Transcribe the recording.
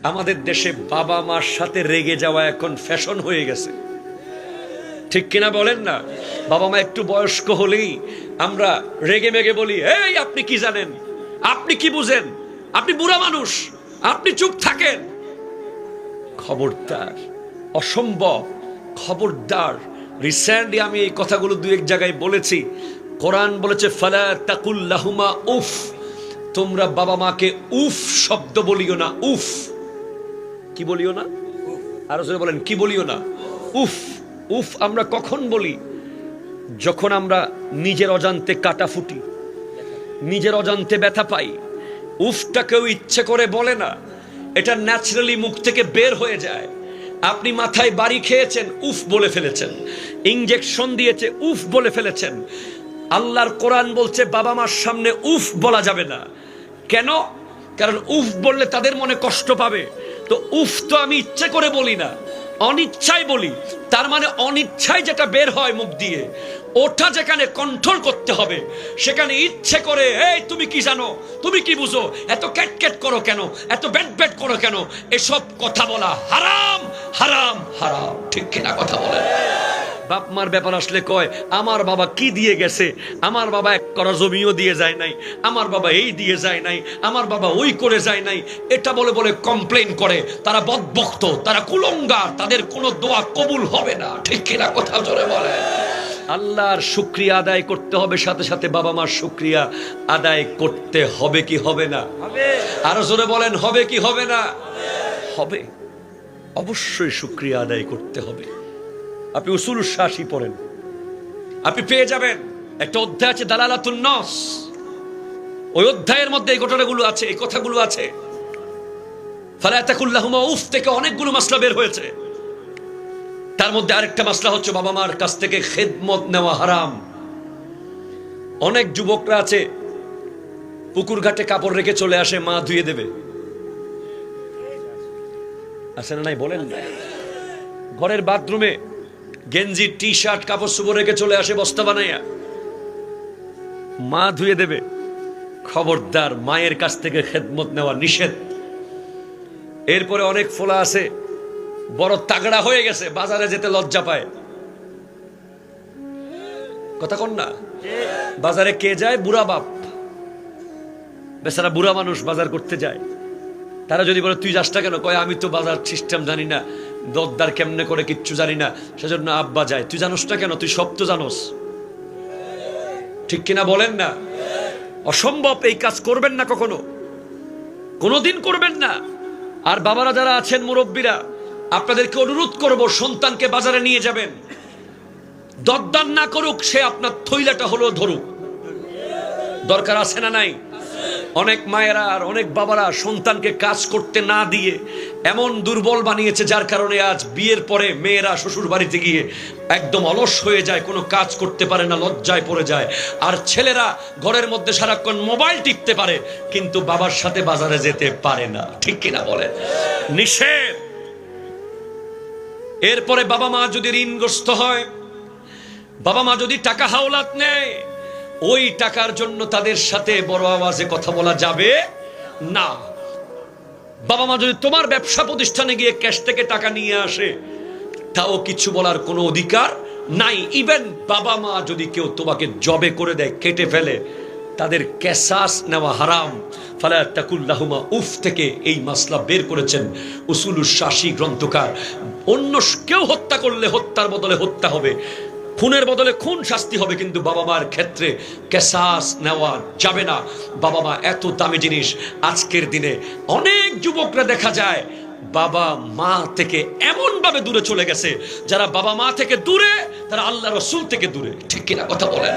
আমাদের দেশে বাবা মার সাথে রেগে যাওয়া এখন ফ্যাশন হয়ে গেছে, ঠিক কিনা বলেন না? বাবা মা একটু বয়স্ক হলেই আমরা রেগে মেগে বলি, এই আপনি কি জানেন, আপনি কি বুঝেন, আপনি বুড়া মানুষ, আপনি চুপ থাকেন। খবরদার, অসম্ভব, খবরদার। রিসেন্টলি আমি এই কথাগুলো দুই এক জায়গায় বলেছি। কোরআন বলেছে ফালা তাকুল লাহুমা উফ, তোমরা বাবা মাকে উফ শব্দ বলিও না। উফ কি বলিও না? আরো জোরে বলেন, কি বলিও না? উফ। উফ আমরা কখন বলি? যখন আমরা নিজের অজান্তে কাটা ফুটি, নিজের অজান্তে ব্যথা পাই। উফটা কেউ ইচ্ছে করে বলে না, এটা ন্যাচারালি মুখ থেকে বের হয়ে যায়। আপনি মাথায় বাড়ি খেয়েছেন, উফ বলে ফেলেছেন। ইনজেকশন দিয়েছে, উফ বলে ফেলেছেন। আল্লাহর কোরআন বলছে বাবা মার সামনে উফ বলা যাবে না। কেন? কারণ উফ বললে তাদের মনে কষ্ট পাবে। তো উফ তো আমি ইচ্ছে করে বলি না, অনিচ্ছায় বলি। তার মানে অনিচ্ছায় যেটা বের হয় মুখ দিয়ে, ওটা যেখানে কন্ট্রোল করতে হবে, সেখানে ইচ্ছে করে এই তুমি কি জানো, তুমি কি বুঝো, এত ক্যাটক্যাট করো কেন, এত ব্যাট ব্যাট করো কেন, এসব কথা বলা হারাম, হারাম, হারাম। ঠিক কিনা কথা বলে? বাপ মার ব্যাপার আসলে কয় আমার বাবা কি দিয়ে গেছে, আমার বাবা এক করা জমিও দিয়ে যায় নাই, আমার বাবা এই দিয়ে যায় নাই, আমার বাবা ওই করে যায় নাই। এটা বলে বলে কমপ্লেন করে। তারা বদবক্ত, তারা কুলঙ্গার, তাদের কোনো দোয়া কবুল হবে না। ঠিক কিনা কথা জোরে বলে? আল্লাহর শুকরিয়া আদায় করতে হবে, সাথে সাথে বাবা মার শুকরিয়া আদায় করতে হবে কি হবে না? আরো জোরে বলেন, হবে কি হবে না? হবে, অবশ্যই শুকরিয়া আদায় করতে হবে। আপনি উসুলুস শাসি পড়েন, আপনি পেয়ে যাবেন একটা অধ্যায় আছে দালালাতুন নাস। ওই অধ্যায়ের মধ্যে এই ঘটনাগুলো আছে, এই কথাগুলো আছে। ফালা তাকুল লাহুমা উফ থেকে অনেকগুলো মাসলা বের হয়েছে। তার মধ্যে আরেকটা মাসলা হচ্ছে বাবা মার কাছ থেকে খেদমত নেওয়া হারাম। অনেক যুবকরা আছে পুকুর ঘাটে কাপড় রেখে চলে আসে, মা ধুয়ে দেবে। আছে না নাই বলেন না? ঘরের বাথরুমে গেঞ্জি টি শার্ট কাপড় চোপড় রেখে চলে আসে বস্তা বানাইয়া, মা ধুয়ে দেবে। খবরদার, মায়ের কাছ থেকে খেদমত নেওয়া নিষেধ। এরপরে অনেক ফোলা আছে বড় তাগড়া হয়ে গেছে, বাজারে যেতে লজ্জা পায়। কথা কন না? বাজারে কে যায়? বুড়া বাপ। বেচারা বুড়া মানুষ বাজার করতে যায়। তারা যদি বলে তুই যাসটা কেন, কয় আমি তো বাজার সিস্টেম জানি না, দরদার কেমনে করে কিচ্ছু জানি না, সেজন্য আব্বা যায়। তুই জানোসটা কেন? তুই সব তো জানোস। ঠিক কিনা বলেন না? অসম্ভব, এই কাজ করবেন না, কখনো কোনোদিন করবেন না। আর বাবারা যারা আছেন, মুরব্বীরা, আপনাদেরকে অনুরোধ করব, সন্তানকে বাজারে নিয়ে যাবেন, দরদার না করুক, সে আপনার থইলাটা হলো ধরুক। দরকার আছে না নাই? অনেক মায়েরা আর অনেক বাবারা সন্তানকে কাজ করতে না দিয়ে এমন দুর্বল বানিয়েছে, যার কারণে আজ বিয়ের পরে মেয়েরা শ্বশুর বাড়িতে গিয়ে একদম অলস হয়ে যায়, কোনো কাজ করতে পারে না, লজ্জায় পড়ে যায়। আর ছেলেরা ঘরের মধ্যে সারাক্ষণ মোবাইল টিপতে পারে, কিন্তু বাবার সাথে বাজারে যেতে পারে না। ঠিক কিনা বলেন? নিষেধ। এরপরে বাবা মা যদি ঋণগ্রস্ত হয়, বাবা মা যদি টাকা হাওলাত নেয়, ওই টাকার জন্য তাদের সাথে বড় আওয়াজে কথা বলা যাবে না। বাবা মা যদি তোমার ব্যবসা প্রতিষ্ঠানে গিয়ে ক্যাশ থেকে টাকা নিয়ে আসে, তাও কিছু বলার কোনো অধিকার নাই। ইভেন বাবা মা যদি কেউ তোমাকে জবে করে দেয়, কেটে ফেলে, তাদের কেসাস নেওয়া হারাম। ফালা তাকুল লাহুমা উফ থেকে এই মাসলা বের করেছেন উসুলুস শাসি গ্রন্থকার। অন্য কেউ হত্যা করলে হত্যার বদলে হত্যা হবে, খুনের বদলে খুন শাস্তি হবে, কিন্তু বাবা মার ক্ষেত্রে কেসাস নেওয়া যাবে না। বাবা মা এত দামি জিনিস। আজকের দিনে অনেক যুবকরা দেখা যায় বাবা মা থেকে এমন ভাবে দূরে চলে গেছে, যারা বাবা মা থেকে দূরে, তারা আল্লাহ রসুল থেকে দূরে। ঠিক কিনা কথা বলেন?